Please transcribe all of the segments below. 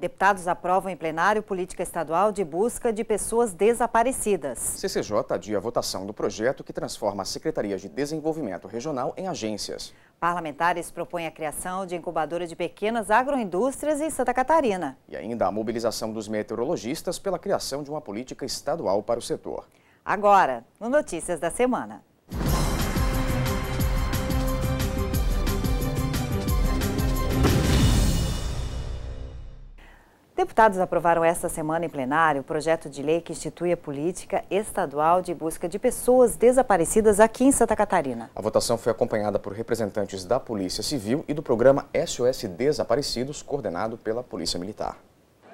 Deputados aprovam em plenário política estadual de busca de pessoas desaparecidas. CCJ adia a votação do projeto que transforma as secretarias de desenvolvimento regional em agências. Parlamentares propõem a criação de incubadora de pequenas agroindústrias em Santa Catarina. E ainda a mobilização dos meteorologistas pela criação de uma política estadual para o setor. Agora, no Notícias da Semana. Deputados aprovaram esta semana em plenário o projeto de lei que institui a política estadual de busca de pessoas desaparecidas aqui em Santa Catarina. A votação foi acompanhada por representantes da Polícia Civil e do programa SOS Desaparecidos, coordenado pela Polícia Militar.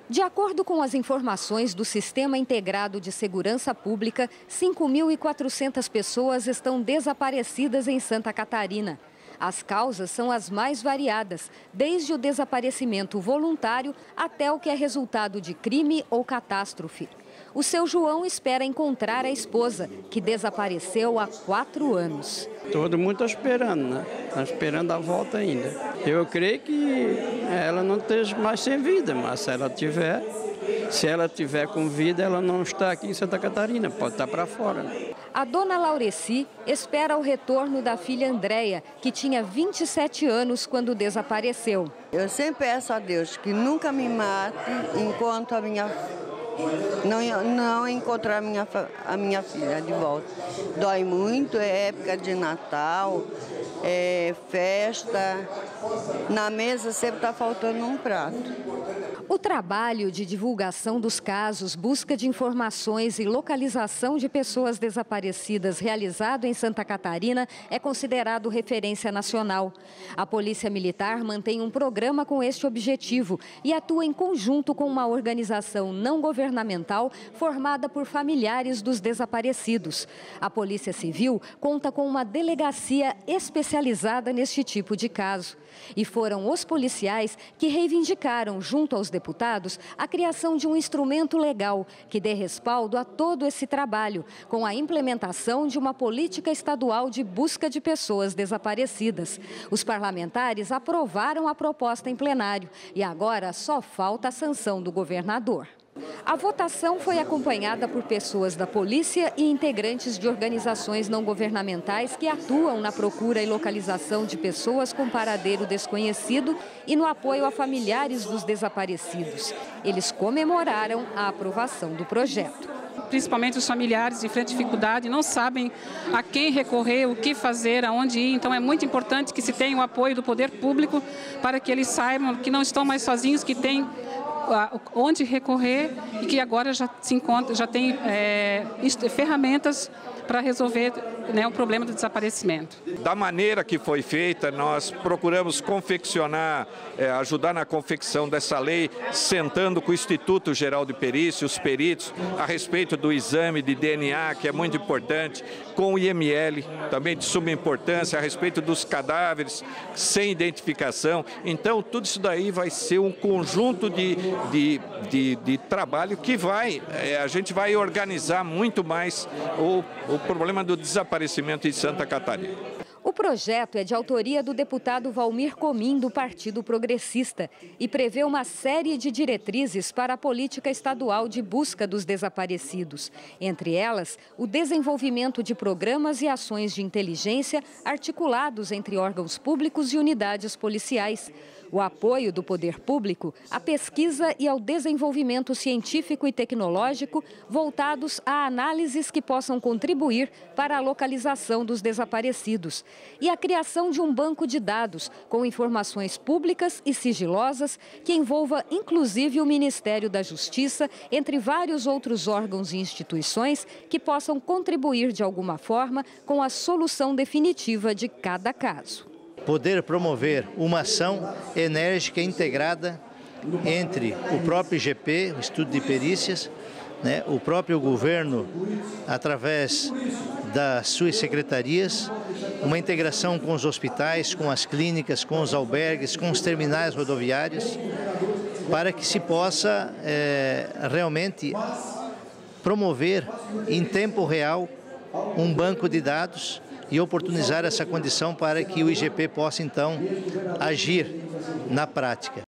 De acordo com as informações do Sistema Integrado de Segurança Pública, 5.400 pessoas estão desaparecidas em Santa Catarina. As causas são as mais variadas, desde o desaparecimento voluntário até o que é resultado de crime ou catástrofe. O seu João espera encontrar a esposa, que desapareceu há 4 anos. Todo mundo está esperando, né? Está esperando a volta ainda. Eu creio que ela não esteja mais sem vida, mas se ela tiver com vida, ela não está aqui em Santa Catarina, pode estar para fora, né? A dona Laureci espera o retorno da filha Andréia, que tinha 27 anos quando desapareceu. Eu sempre peço a Deus que nunca me mate enquanto não encontrar a minha filha de volta. Dói muito, é época de Natal, é festa, na mesa sempre está faltando um prato. O trabalho de divulgação dos casos, busca de informações e localização de pessoas desaparecidas realizado em Santa Catarina é considerado referência nacional. A Polícia Militar mantém um programa com este objetivo e atua em conjunto com uma organização não governamental formada por familiares dos desaparecidos. A Polícia Civil conta com uma delegacia especializada neste tipo de caso. E foram os policiais que reivindicaram, junto aos deputados, a criação de um instrumento legal que dê respaldo a todo esse trabalho, com a implementação de uma política estadual de busca de pessoas desaparecidas. Os parlamentares aprovaram a proposta em plenário e agora só falta a sanção do governador. A votação foi acompanhada por pessoas da polícia e integrantes de organizações não governamentais que atuam na procura e localização de pessoas com paradeiro desconhecido e no apoio a familiares dos desaparecidos. Eles comemoraram a aprovação do projeto. Principalmente os familiares enfrentam dificuldade, não sabem a quem recorrer, o que fazer, aonde ir. Então é muito importante que se tenha o apoio do poder público para que eles saibam que não estão mais sozinhos, que têm onde recorrer e que agora já tem ferramentas para resolver, né, o problema do desaparecimento. Da maneira que foi feita, nós procuramos confeccionar, ajudar na confecção dessa lei, sentando com o Instituto Geral de Perícia, os peritos, a respeito do exame de DNA, que é muito importante, com o IML, também de suma importância, a respeito dos cadáveres sem identificação. Então, tudo isso daí vai ser um conjunto de trabalho que a gente vai organizar muito mais o problema do desaparecimento em Santa Catarina. O projeto é de autoria do deputado Valmir Comim, do Partido Progressista, e prevê uma série de diretrizes para a política estadual de busca dos desaparecidos. Entre elas, o desenvolvimento de programas e ações de inteligência articulados entre órgãos públicos e unidades policiais. O apoio do poder público à pesquisa e ao desenvolvimento científico e tecnológico voltados a análises que possam contribuir para a localização dos desaparecidos. E a criação de um banco de dados com informações públicas e sigilosas que envolva inclusive o Ministério da Justiça, entre vários outros órgãos e instituições que possam contribuir de alguma forma com a solução definitiva de cada caso. Poder promover uma ação enérgica e integrada entre o próprio IGP, o Instituto de Perícias, né, o próprio governo, através das suas secretarias, uma integração com os hospitais, com as clínicas, com os albergues, com os terminais rodoviários, para que se possa realmente promover em tempo real um banco de dados e oportunizar essa condição para que o IGP possa, então, agir na prática.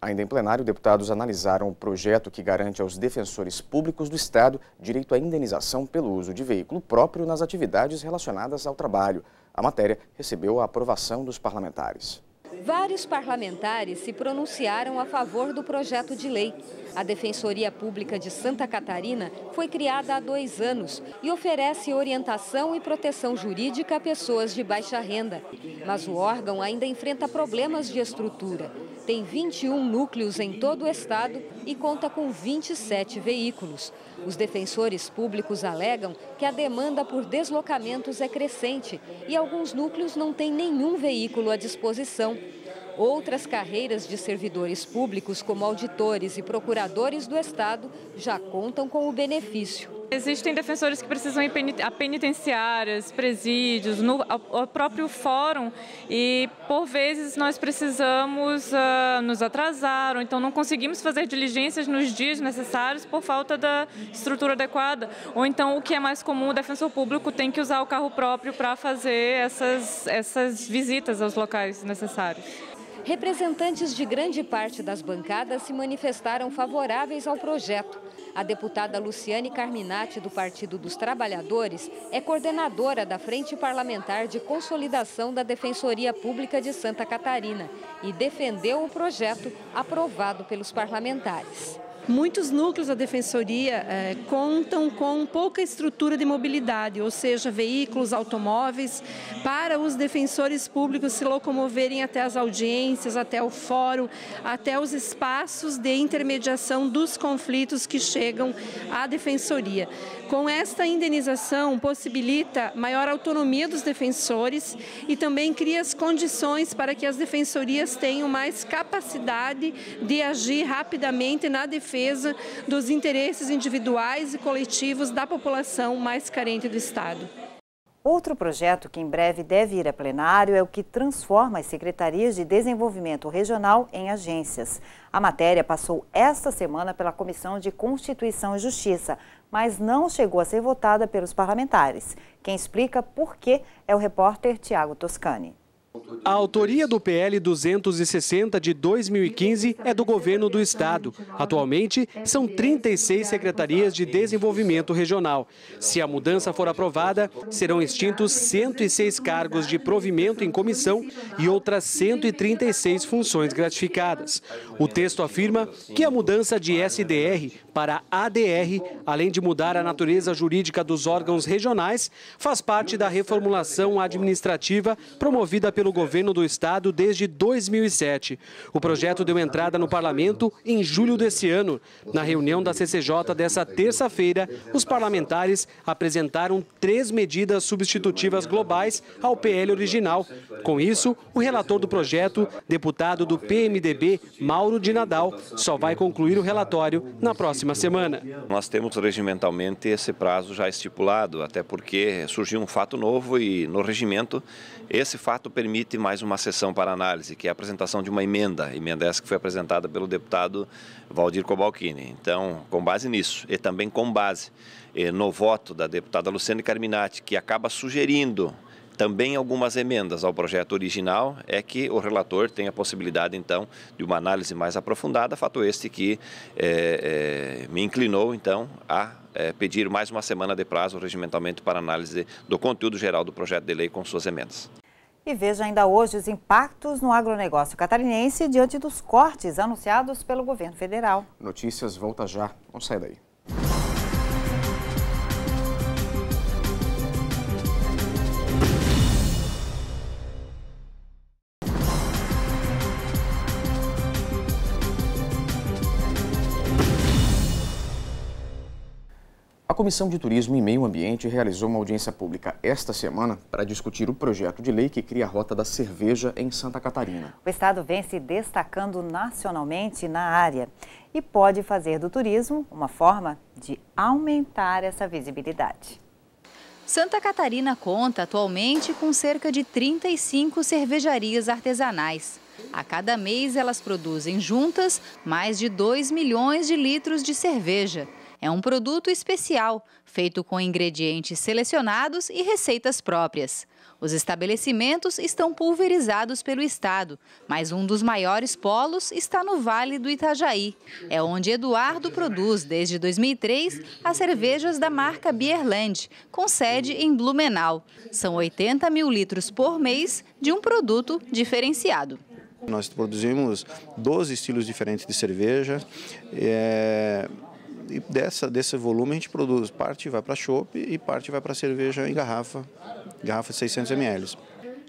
Ainda em plenário, deputados analisaram o projeto que garante aos defensores públicos do Estado direito à indenização pelo uso de veículo próprio nas atividades relacionadas ao trabalho. A matéria recebeu a aprovação dos parlamentares. Vários parlamentares se pronunciaram a favor do projeto de lei. A Defensoria Pública de Santa Catarina foi criada há 2 anos e oferece orientação e proteção jurídica a pessoas de baixa renda. Mas o órgão ainda enfrenta problemas de estrutura. Tem 21 núcleos em todo o estado e conta com 27 veículos. Os defensores públicos alegam que a demanda por deslocamentos é crescente e alguns núcleos não têm nenhum veículo à disposição. Outras carreiras de servidores públicos, como auditores e procuradores do Estado, já contam com o benefício. Existem defensores que precisam ir a penitenciárias, presídios, ao próprio fórum e, por vezes, nós precisamos nos atrasar ou então não conseguimos fazer diligências nos dias necessários por falta da estrutura adequada. Ou então, o que é mais comum, o defensor público tem que usar o carro próprio para fazer essas visitas aos locais necessários. Representantes de grande parte das bancadas se manifestaram favoráveis ao projeto. A deputada Luciane Carminati, do Partido dos Trabalhadores, é coordenadora da Frente Parlamentar de Consolidação da Defensoria Pública de Santa Catarina e defendeu o projeto aprovado pelos parlamentares. Muitos núcleos da Defensoria contam com pouca estrutura de mobilidade, ou seja, veículos, automóveis, para os defensores públicos se locomoverem até as audiências, até o fórum, até os espaços de intermediação dos conflitos que chegam à Defensoria. Com esta indenização, possibilita maior autonomia dos defensores e também cria as condições para que as defensorias tenham mais capacidade de agir rapidamente na defesa dos interesses individuais e coletivos da população mais carente do Estado. Outro projeto que em breve deve ir a plenário é o que transforma as secretarias de desenvolvimento regional em agências. A matéria passou esta semana pela Comissão de Constituição e Justiça, mas não chegou a ser votada pelos parlamentares. Quem explica por quê é o repórter Tiago Toscani. A autoria do PL 260 de 2015 é do governo do estado. Atualmente, são 36 secretarias de desenvolvimento regional. Se a mudança for aprovada, serão extintos 106 cargos de provimento em comissão e outras 136 funções gratificadas. O texto afirma que a mudança de SDR para ADR, além de mudar a natureza jurídica dos órgãos regionais, faz parte da reformulação administrativa promovida pelo governo do estado desde 2007. O projeto deu entrada no parlamento em julho desse ano. Na reunião da CCJ dessa terça-feira, os parlamentares apresentaram 3 medidas substitutivas globais ao PL original. Com isso, o relator do projeto, deputado do PMDB, Mauro de Nadal, só vai concluir o relatório na próxima semana. Nós temos regimentalmente esse prazo já estipulado, até porque surgiu um fato novo e no regimento esse fato permite mais uma sessão para análise, que é a apresentação de uma emenda essa que foi apresentada pelo deputado Valdir Cobalcini. Então, com base nisso e também com base no voto da deputada Luciane Carminati, que acaba sugerindo também algumas emendas ao projeto original, é que o relator tem a possibilidade, então, de uma análise mais aprofundada, fato este que me inclinou, então, a pedir mais uma semana de prazo regimentalmente para análise do conteúdo geral do projeto de lei com suas emendas. E veja ainda hoje os impactos no agronegócio catarinense diante dos cortes anunciados pelo governo federal. Notícias volta já. Não sai daí. A Comissão de Turismo e Meio Ambiente realizou uma audiência pública esta semana para discutir o projeto de lei que cria a Rota da Cerveja em Santa Catarina. O estado vem se destacando nacionalmente na área e pode fazer do turismo uma forma de aumentar essa visibilidade. Santa Catarina conta atualmente com cerca de 35 cervejarias artesanais. A cada mês elas produzem juntas mais de 2 milhões de litros de cerveja. É um produto especial, feito com ingredientes selecionados e receitas próprias. Os estabelecimentos estão pulverizados pelo estado, mas um dos maiores polos está no Vale do Itajaí. É onde Eduardo produz, desde 2003, as cervejas da marca Beerland, com sede em Blumenau. São 80 mil litros por mês de um produto diferenciado. Nós produzimos 12 estilos diferentes de cerveja. E desse volume a gente produz, parte vai para chopp e parte vai para cerveja em garrafa de 600 ml.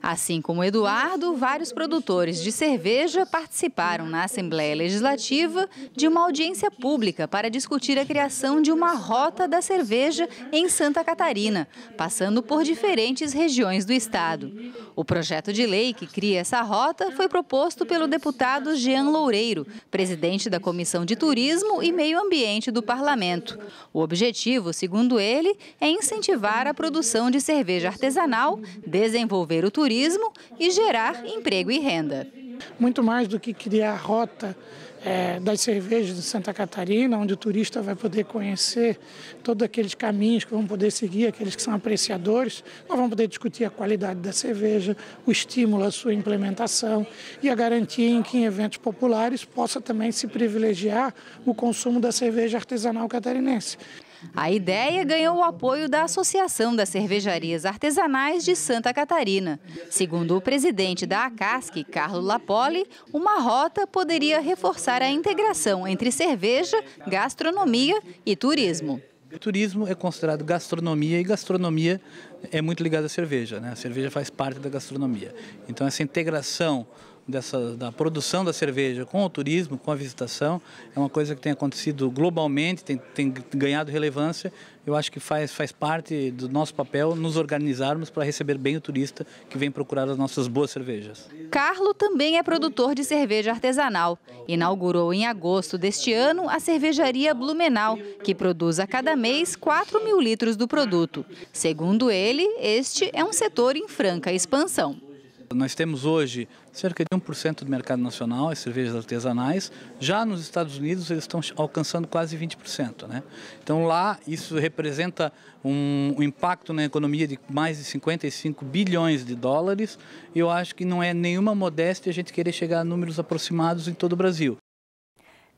Assim como Eduardo, vários produtores de cerveja participaram na Assembleia Legislativa de uma audiência pública para discutir a criação de uma rota da cerveja em Santa Catarina, passando por diferentes regiões do estado. O projeto de lei que cria essa rota foi proposto pelo deputado Jean Loureiro, presidente da Comissão de Turismo e Meio Ambiente do Parlamento. O objetivo, segundo ele, é incentivar a produção de cerveja artesanal, desenvolver o turismo e gerar emprego e renda. Muito mais do que criar a rota das cervejas de Santa Catarina, onde o turista vai poder conhecer todos aqueles caminhos que vão poder seguir, aqueles que são apreciadores, nós vamos poder discutir a qualidade da cerveja, o estímulo à sua implementação e a garantia em que em eventos populares possa também se privilegiar o consumo da cerveja artesanal catarinense. A ideia ganhou o apoio da Associação das Cervejarias Artesanais de Santa Catarina. Segundo o presidente da ACASC, Carlos Lapoli, uma rota poderia reforçar a integração entre cerveja, gastronomia e turismo. O turismo é considerado gastronomia e gastronomia é muito ligada à cerveja, né? A cerveja faz parte da gastronomia. Então essa integração da produção da cerveja com o turismo, com a visitação, é uma coisa que tem acontecido globalmente, tem ganhado relevância. Eu acho que faz parte do nosso papel nos organizarmos para receber bem o turista que vem procurar as nossas boas cervejas. Carlo também é produtor de cerveja artesanal. Inaugurou em agosto deste ano a cervejaria Blumenau, que produz a cada mês 4 mil litros do produto. Segundo ele, este é um setor em franca expansão. Nós temos hoje cerca de 1% do mercado nacional, as cervejas artesanais. Já nos Estados Unidos eles estão alcançando quase 20%, né? Então lá isso representa um impacto na economia de mais de 55 bilhões de dólares. E eu acho que não é nenhuma modéstia a gente querer chegar a números aproximados em todo o Brasil.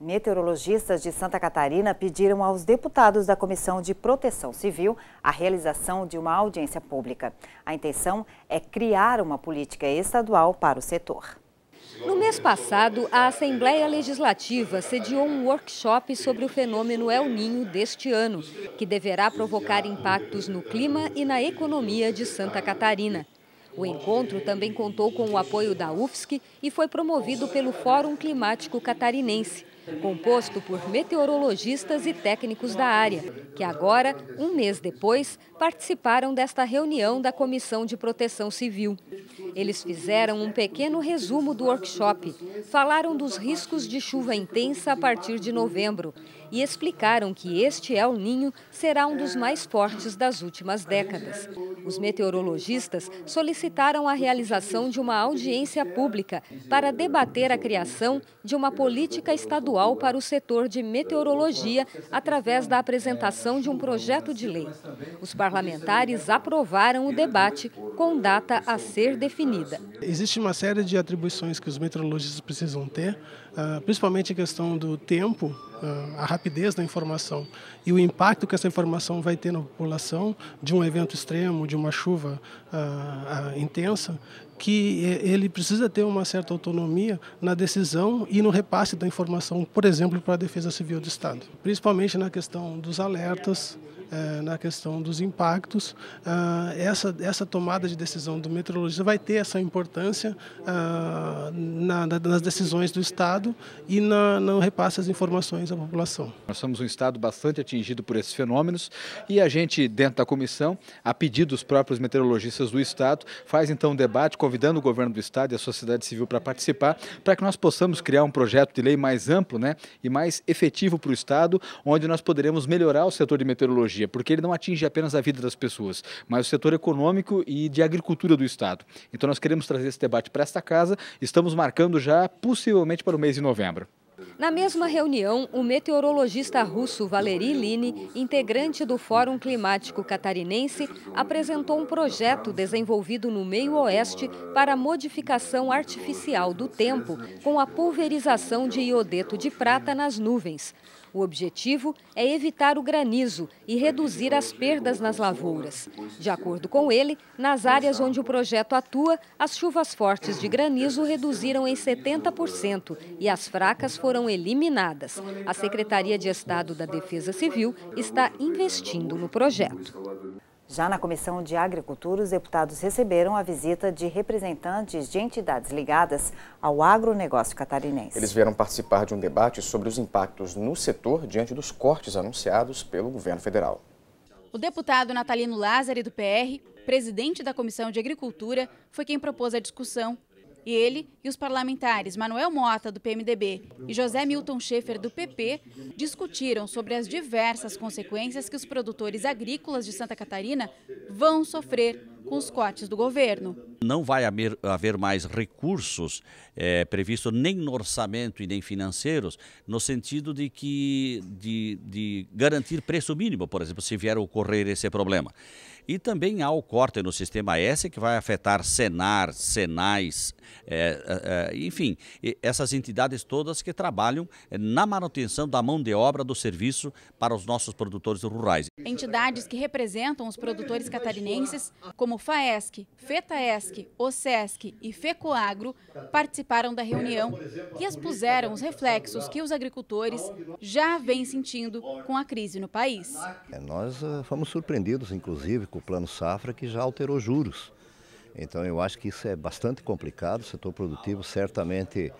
Meteorologistas de Santa Catarina pediram aos deputados da Comissão de Proteção Civil a realização de uma audiência pública. A intenção é criar uma política estadual para o setor. No mês passado, a Assembleia Legislativa sediou um workshop sobre o fenômeno El Niño deste ano, que deverá provocar impactos no clima e na economia de Santa Catarina. O encontro também contou com o apoio da UFSC e foi promovido pelo Fórum Climático Catarinense, composto por meteorologistas e técnicos da área, que agora, um mês depois, participaram desta reunião da Comissão de Proteção Civil. Eles fizeram um pequeno resumo do workshop, falaram dos riscos de chuva intensa a partir de novembro e explicaram que este El Niño será um dos mais fortes das últimas décadas. Os meteorologistas solicitaram a realização de uma audiência pública para debater a criação de uma política estadual para o setor de meteorologia através da apresentação de um projeto de lei. Os parlamentares aprovaram o debate com data a ser definida. Existe uma série de atribuições que os meteorologistas precisam ter, principalmente a questão do tempo, a rapidez da informação e o impacto que essa informação vai ter na população de um evento extremo, de uma chuva intensa, que ele precisa ter uma certa autonomia na decisão e no repasse da informação, por exemplo, para a Defesa Civil do Estado. Principalmente na questão dos alertas, na questão dos impactos, essa tomada de decisão do meteorologista vai ter essa importância nas decisões do Estado e no repasse das informações à população. Nós somos um Estado bastante atingido por esses fenômenos e a gente, dentro da comissão, a pedido dos próprios meteorologistas do Estado, faz então um debate convidando o governo do Estado e a sociedade civil para participar, para que nós possamos criar um projeto de lei mais amplo, né, e mais efetivo para o Estado, onde nós poderemos melhorar o setor de meteorologia, porque ele não atinge apenas a vida das pessoas, mas o setor econômico e de agricultura do Estado. Então nós queremos trazer esse debate para esta casa, estamos marcando já possivelmente para o mês de novembro. Na mesma reunião, o meteorologista russo Valery Lini, integrante do Fórum Climático Catarinense, apresentou um projeto desenvolvido no meio-oeste para a modificação artificial do tempo com a pulverização de iodeto de prata nas nuvens. O objetivo é evitar o granizo e reduzir as perdas nas lavouras. De acordo com ele, nas áreas onde o projeto atua, as chuvas fortes de granizo reduziram em 70% e as fracas foram eliminadas. A Secretaria de Estado da Defesa Civil está investindo no projeto. Já na Comissão de Agricultura, os deputados receberam a visita de representantes de entidades ligadas ao agronegócio catarinense. Eles vieram participar de um debate sobre os impactos no setor diante dos cortes anunciados pelo governo federal. O deputado Natalino Lázari, do PR, presidente da Comissão de Agricultura, foi quem propôs a discussão. E ele e os parlamentares Manuel Mota, do PMDB, e José Milton Schaefer, do PP, discutiram sobre as diversas consequências que os produtores agrícolas de Santa Catarina vão sofrer com os cortes do governo. Não vai haver mais recursos previstos nem no orçamento e nem financeiros, no sentido de garantir preço mínimo, por exemplo, se vier a ocorrer esse problema. E também há o corte no Sistema S, que vai afetar Senar, Senais, enfim, essas entidades todas que trabalham na manutenção da mão de obra do serviço para os nossos produtores rurais. Entidades que representam os produtores catarinenses, como FAESC, FETAESC, OSESC e FECOAGRO, participaram da reunião e expuseram os reflexos que os agricultores já vêm sentindo com a crise no país. Nós fomos surpreendidos, inclusive, com o Plano Safra, que já alterou juros. Então eu acho que isso é bastante complicado. O setor produtivo certamente,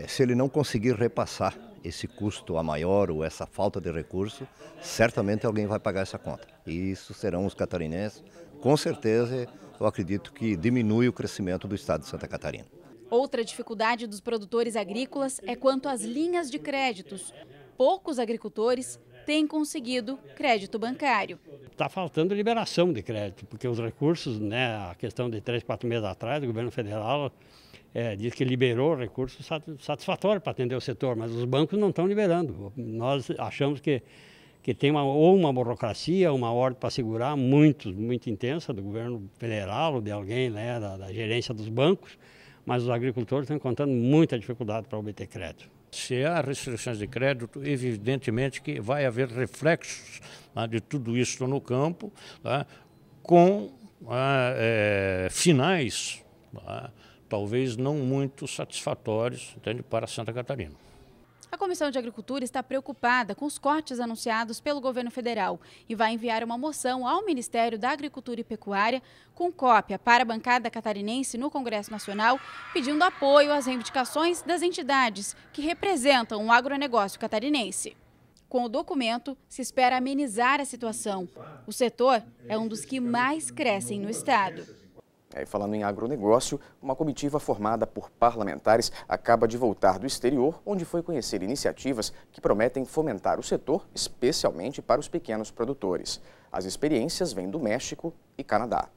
se ele não conseguir repassar esse custo a maior ou essa falta de recurso, certamente alguém vai pagar essa conta. E isso serão os catarinenses. Com certeza, eu acredito que diminui o crescimento do estado de Santa Catarina. Outra dificuldade dos produtores agrícolas é quanto às linhas de créditos. Poucos agricultores têm conseguido crédito bancário. Está faltando liberação de crédito, porque os recursos, a questão de 3, 4 meses atrás, o governo federal diz que liberou recursos satisfatórios para atender o setor, mas os bancos não estão liberando. Nós achamos que tem uma burocracia, uma ordem para segurar muito intensa do governo federal, ou de alguém da gerência dos bancos, mas os agricultores estão encontrando muita dificuldade para obter crédito. Se há restrições de crédito, evidentemente que vai haver reflexos de tudo isso no campo, com finais talvez não muito satisfatórios, para Santa Catarina. A Comissão de Agricultura está preocupada com os cortes anunciados pelo governo federal e vai enviar uma moção ao Ministério da Agricultura e Pecuária com cópia para a bancada catarinense no Congresso Nacional, pedindo apoio às reivindicações das entidades que representam o agronegócio catarinense. Com o documento, se espera amenizar a situação. O setor é um dos que mais crescem no estado. Falando em agronegócio, uma comitiva formada por parlamentares acaba de voltar do exterior, onde foi conhecer iniciativas que prometem fomentar o setor, especialmente para os pequenos produtores. As experiências vêm do México e Canadá.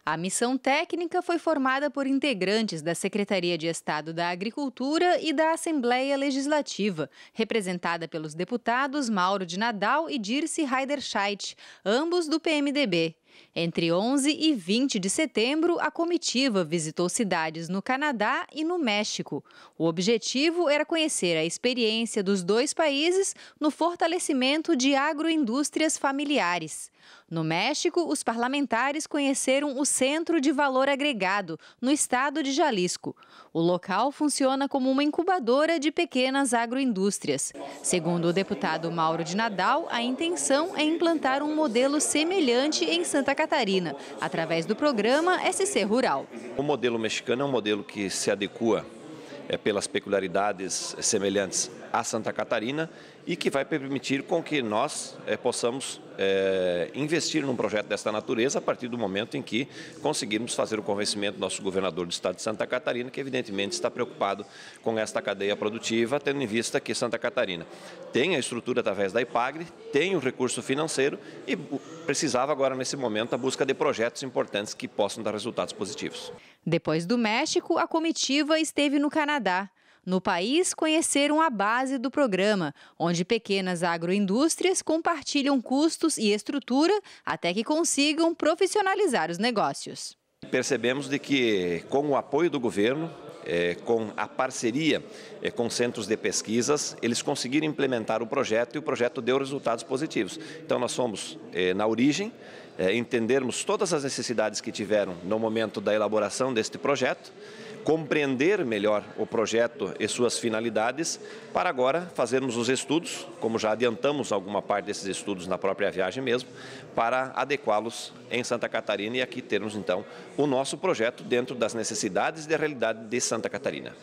A missão técnica foi formada por integrantes da Secretaria de Estado da Agricultura e da Assembleia Legislativa, representada pelos deputados Mauro de Nadal e Dirce Heiderscheit, ambos do PMDB. Entre 11 e 20 de setembro, a comitiva visitou cidades no Canadá e no México. O objetivo era conhecer a experiência dos dois países no fortalecimento de agroindústrias familiares. No México, os parlamentares conheceram o Centro de Valor Agregado, no estado de Jalisco. O local funciona como uma incubadora de pequenas agroindústrias. Segundo o deputado Mauro de Nadal, a intenção é implantar um modelo semelhante em Santa Catarina, através do programa SC Rural. O modelo mexicano é um modelo que se adequa pelas peculiaridades semelhantes a Santa Catarina e que vai permitir com que nós possamos investir num projeto desta natureza a partir do momento em que conseguirmos fazer o convencimento do nosso governador do estado de Santa Catarina, que evidentemente está preocupado com esta cadeia produtiva, tendo em vista que Santa Catarina tem a estrutura através da IPAGRE, tem o recurso financeiro e precisava agora, nesse momento, a busca de projetos importantes que possam dar resultados positivos. Depois do México, a comitiva esteve no Canadá. no país conheceram a base do programa, onde pequenas agroindústrias compartilham custos e estrutura até que consigam profissionalizar os negócios. Percebemos de que, com o apoio do governo, com a parceria com centros de pesquisas, eles conseguiram implementar o projeto e o projeto deu resultados positivos. Então nós fomos na origem, entendermos todas as necessidades que tiveram no momento da elaboração deste projeto, compreender melhor o projeto e suas finalidades, para agora fazermos os estudos, como já adiantamos alguma parte desses estudos na própria viagem mesmo, para adequá-los em Santa Catarina e aqui termos então o nosso projeto dentro das necessidades e da realidade de Santa Catarina.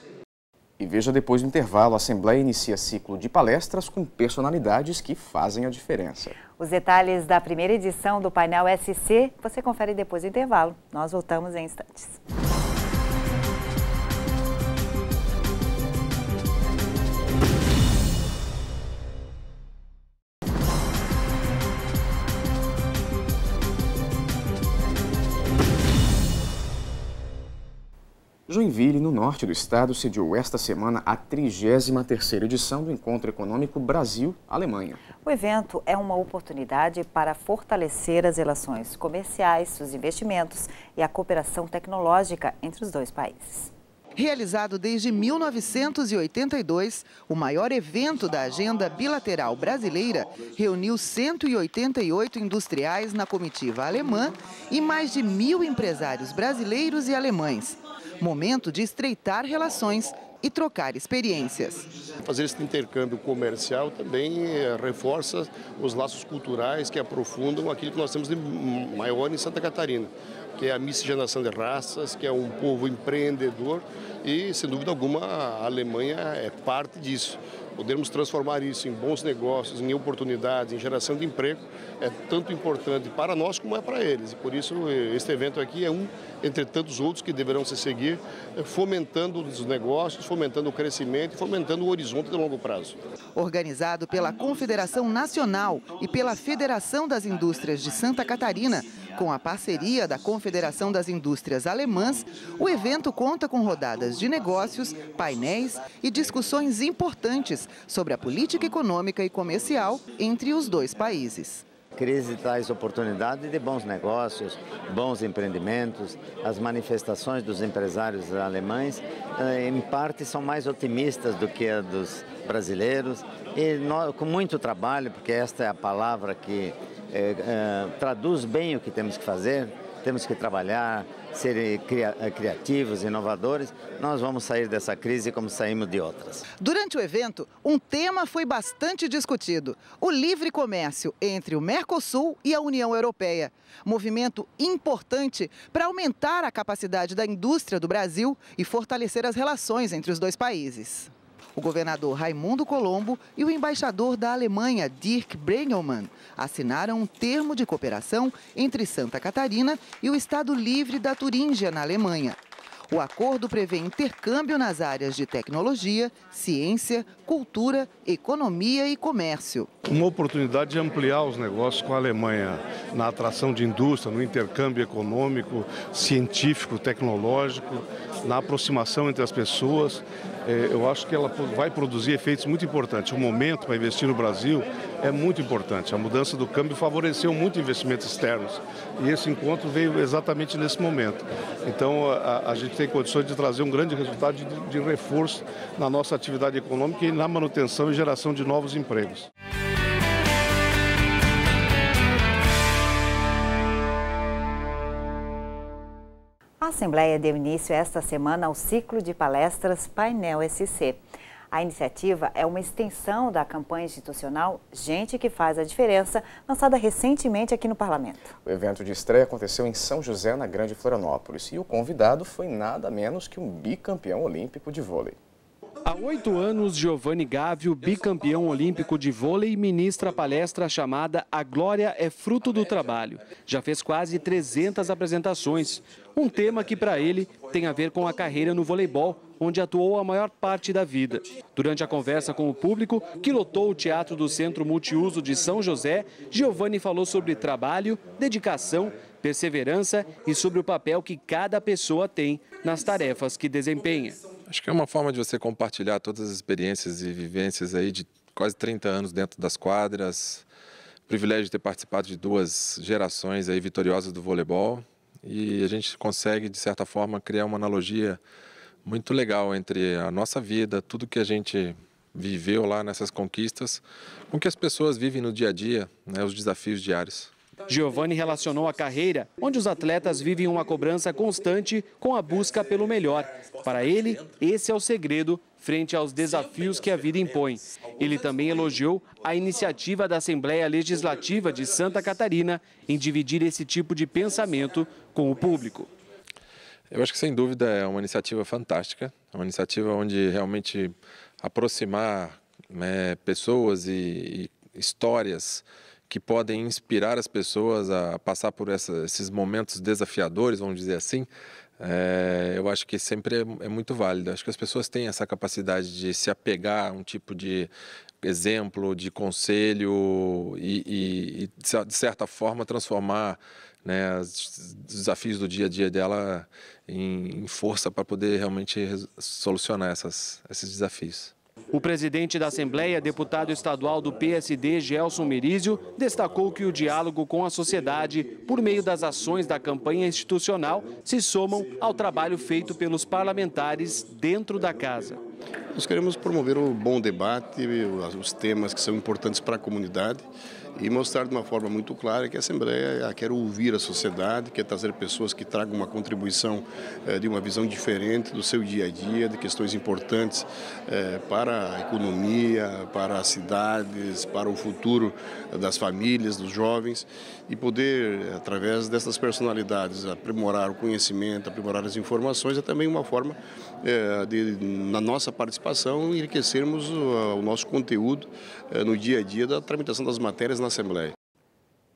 E veja, depois do intervalo, a Assembleia inicia ciclo de palestras com personalidades que fazem a diferença. Os detalhes da primeira edição do Painel SC você confere depois do intervalo. Nós voltamos em instantes. Joinville, no norte do estado, sediou esta semana a 33ª edição do Encontro Econômico Brasil-Alemanha. O evento é uma oportunidade para fortalecer as relações comerciais, os investimentos e a cooperação tecnológica entre os dois países. Realizado desde 1982, o maior evento da agenda bilateral brasileira reuniu 188 industriais na comitiva alemã e mais de 1.000 empresários brasileiros e alemães. Momento de estreitar relações e trocar experiências. Fazer esse intercâmbio comercial também reforça os laços culturais que aprofundam aquilo que nós temos de maior em Santa Catarina, que é a miscigenação de raças, que é um povo empreendedor e, sem dúvida alguma, a Alemanha é parte disso. Podermos transformar isso em bons negócios, em oportunidades, em geração de emprego, é tanto importante para nós como é para eles. E por isso, este evento aqui é um entre tantos outros que deverão se seguir, fomentando os negócios, fomentando o crescimento e fomentando o horizonte de longo prazo. Organizado pela Confederação Nacional e pela Federação das Indústrias de Santa Catarina, com a parceria da Confederação das Indústrias Alemãs, o evento conta com rodadas de negócios, painéis e discussões importantes sobre a política econômica e comercial entre os dois países. A crise traz oportunidade de bons negócios, bons empreendimentos. As manifestações dos empresários alemães, em parte, são mais otimistas do que a dos brasileiros. E com muito trabalho, porque esta é a palavra que traduz bem o que temos que fazer, temos que trabalhar, ser criativos, inovadores, nós vamos sair dessa crise como saímos de outras. Durante o evento, um tema foi bastante discutido: o livre comércio entre o Mercosul e a União Europeia. Movimento importante para aumentar a capacidade da indústria do Brasil e fortalecer as relações entre os dois países. O governador Raimundo Colombo e o embaixador da Alemanha, Dirk Brengelmann, assinaram um termo de cooperação entre Santa Catarina e o Estado Livre da Turíngia, na Alemanha. O acordo prevê intercâmbio nas áreas de tecnologia, ciência, cultura, economia e comércio. Uma oportunidade de ampliar os negócios com a Alemanha na atração de indústria, no intercâmbio econômico, científico, tecnológico, na aproximação entre as pessoas. Eu acho que ela vai produzir efeitos muito importantes. O momento para investir no Brasil é muito importante. A mudança do câmbio favoreceu muito investimentos externos e esse encontro veio exatamente nesse momento. Então a gente tem condições de trazer um grande resultado de reforço na nossa atividade econômica e na manutenção e geração de novos empregos. A Assembleia deu início esta semana ao ciclo de palestras Painel SC. A iniciativa é uma extensão da campanha institucional Gente que Faz a Diferença, lançada recentemente aqui no Parlamento. O evento de estreia aconteceu em São José, na Grande Florianópolis, e o convidado foi nada menos que um bicampeão olímpico de vôlei. Há 8 anos, Giovanni Gávio, bicampeão olímpico de vôlei, ministra a palestra chamada A Glória é Fruto do Trabalho. Já fez quase 300 apresentações. Um tema que, para ele, tem a ver com a carreira no voleibol, onde atuou a maior parte da vida. Durante a conversa com o público, que lotou o Teatro do Centro Multiuso de São José, Giovanni falou sobre trabalho, dedicação, perseverança e sobre o papel que cada pessoa tem nas tarefas que desempenha. Acho que é uma forma de você compartilhar todas as experiências e vivências aí de quase 30 anos dentro das quadras. O privilégio de ter participado de 2 gerações aí vitoriosas do voleibol. E a gente consegue, de certa forma, criar uma analogia muito legal entre a nossa vida, tudo que a gente viveu lá nessas conquistas, com o que as pessoas vivem no dia a dia, né, os desafios diários. Giovanni relacionou a carreira, onde os atletas vivem uma cobrança constante com a busca pelo melhor. Para ele, esse é o segredo frente aos desafios que a vida impõe. Ele também elogiou a iniciativa da Assembleia Legislativa de Santa Catarina em dividir esse tipo de pensamento com o público. Eu acho que, sem dúvida, é uma iniciativa fantástica, é uma iniciativa onde realmente aproximar pessoas e histórias que podem inspirar as pessoas a passar por esses momentos desafiadores, vamos dizer assim, eu acho que sempre é muito válido. Acho que as pessoas têm essa capacidade de se apegar a um tipo de exemplo, de conselho e de certa forma, transformar, né, os desafios do dia a dia dela em força para poder realmente solucionar esses desafios. O presidente da Assembleia, deputado estadual do PSD, Gelson Merizio, destacou que o diálogo com a sociedade, por meio das ações da campanha institucional, se somam ao trabalho feito pelos parlamentares dentro da casa. Nós queremos promover o bom debate, os temas que são importantes para a comunidade e mostrar de uma forma muito clara que a Assembleia quer ouvir a sociedade, quer trazer pessoas que tragam uma contribuição de uma visão diferente do seu dia a dia, de questões importantes para a economia, para as cidades, para o futuro das famílias, dos jovens, e poder, através dessas personalidades, aprimorar o conhecimento, aprimorar as informações, é também uma forma de, na nossa participação, enriquecermos o nosso conteúdo no dia a dia da tramitação das matérias na Assembleia.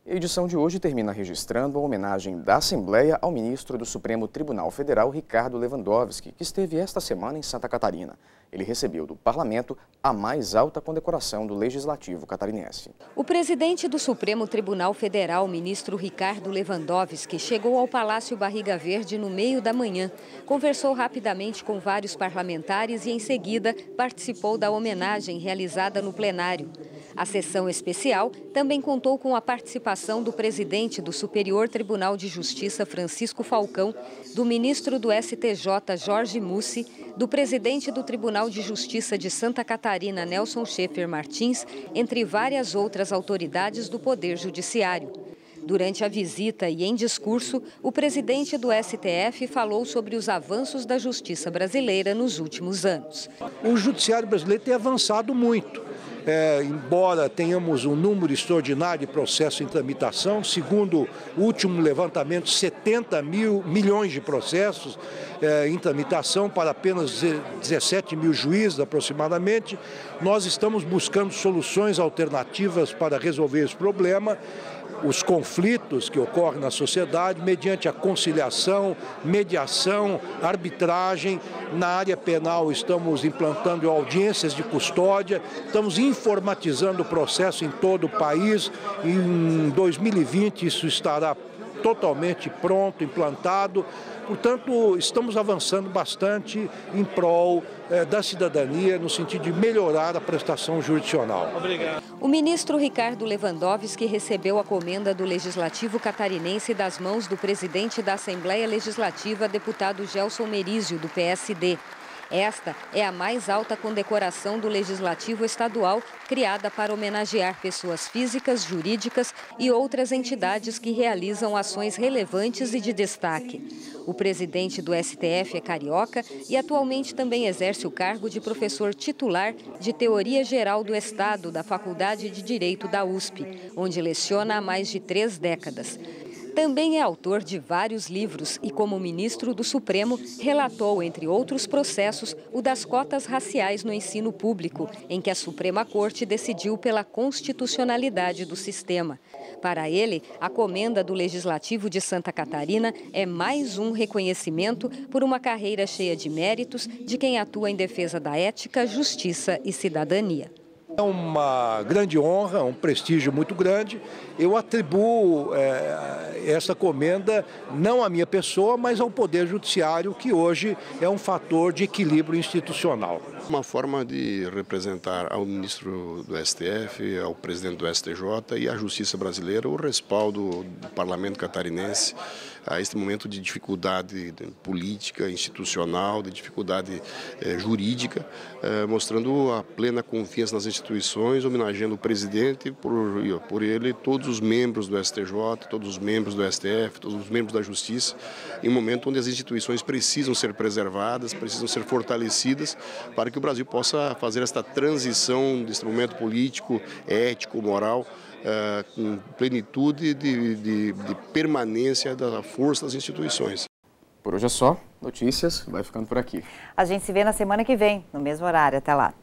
A edição de hoje termina registrando a homenagem da Assembleia ao ministro do Supremo Tribunal Federal, Ricardo Lewandowski, que esteve esta semana em Santa Catarina. Ele recebeu do Parlamento a mais alta condecoração do Legislativo catarinense. O presidente do Supremo Tribunal Federal, ministro Ricardo Lewandowski, chegou ao Palácio Barriga Verde no meio da manhã. Conversou rapidamente com vários parlamentares e, em seguida, participou da homenagem realizada no plenário. A sessão especial também contou com a participação do presidente do Superior Tribunal de Justiça, Francisco Falcão, do ministro do STJ, Jorge Mussi, do presidente do Tribunal de Justiça de Santa Catarina, Nelson Schaefer Martins, entre várias outras autoridades do Poder Judiciário. Durante a visita e em discurso, o presidente do STF falou sobre os avanços da justiça brasileira nos últimos anos. O judiciário brasileiro tem avançado muito. Embora tenhamos um número extraordinário de processos em tramitação, segundo o último levantamento, 70 milhões de processos em tramitação para apenas 17 mil juízes aproximadamente, nós estamos buscando soluções alternativas para resolver esse problema. Os conflitos que ocorrem na sociedade mediante a conciliação, mediação, arbitragem. Na área penal estamos implantando audiências de custódia, estamos informatizando o processo em todo o país. Em 2020 isso estará totalmente pronto, implantado. Portanto, estamos avançando bastante em prol da cidadania, no sentido de melhorar a prestação jurisdicional. Obrigado. O ministro Ricardo Lewandowski recebeu a comenda do Legislativo catarinense das mãos do presidente da Assembleia Legislativa, deputado Gelson Merizio, do PSD. Esta é a mais alta condecoração do Legislativo Estadual, criada para homenagear pessoas físicas, jurídicas e outras entidades que realizam ações relevantes e de destaque. O presidente do STF é carioca e atualmente também exerce o cargo de professor titular de Teoria Geral do Estado da Faculdade de Direito da USP, onde leciona há mais de 3 décadas. Também é autor de vários livros e, como ministro do Supremo, relatou, entre outros processos, o das cotas raciais no ensino público, em que a Suprema Corte decidiu pela constitucionalidade do sistema. Para ele, a comenda do Legislativo de Santa Catarina é mais um reconhecimento por uma carreira cheia de méritos de quem atua em defesa da ética, justiça e cidadania. É uma grande honra, um prestígio muito grande. Eu atribuo essa comenda não à minha pessoa, mas ao Poder Judiciário, que hoje é um fator de equilíbrio institucional. Uma forma de representar ao ministro do STF, ao presidente do STJ e à Justiça brasileira o respaldo do Parlamento catarinense a este momento de dificuldade política, institucional, de dificuldade jurídica, mostrando a plena confiança nas instituições, homenageando o presidente, por ele, todos os membros do STJ, todos os membros do STF, todos os membros da Justiça, em um momento onde as instituições precisam ser preservadas, precisam ser fortalecidas, para que o Brasil possa fazer esta transição desse momento político, ético, moral, com plenitude de permanência da força das instituições. Por hoje é só. Notícias vai ficando por aqui. A gente se vê na semana que vem, no mesmo horário. Até lá.